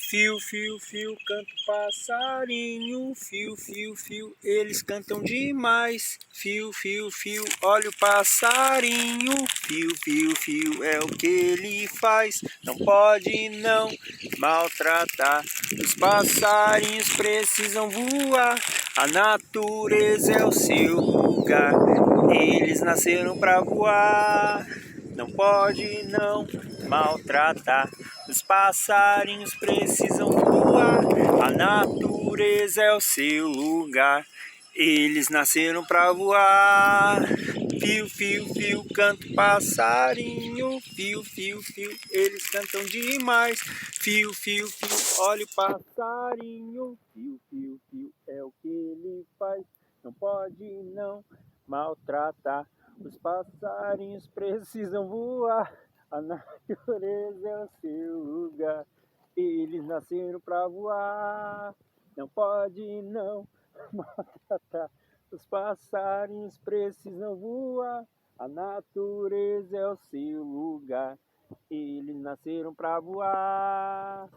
Fio, fio, fio, canta o passarinho. Fio, fio, fio, eles cantam demais. Fio, fio, fio, olha o passarinho. Fio, fio, fio, é o que ele faz. Não pode não maltratar. Os passarinhos precisam voar. A natureza é o seu lugar. Eles nasceram pra voar. Não pode não maltratar. Os passarinhos precisam voar. A natureza é o seu lugar. Eles nasceram pra voar. Fio, fio, fio, canta o passarinho. Fio, fio, fio, eles cantam demais. Fio, fio, fio, olha o passarinho. Fio, fio, fio, é o que ele faz. Não pode não maltratar. Os passarinhos precisam voar. A natureza é o seu lugar. Eles nasceram pra voar. Não pode não maltratar. Os passarinhos precisam voar. A natureza é o seu lugar. Eles nasceram pra voar.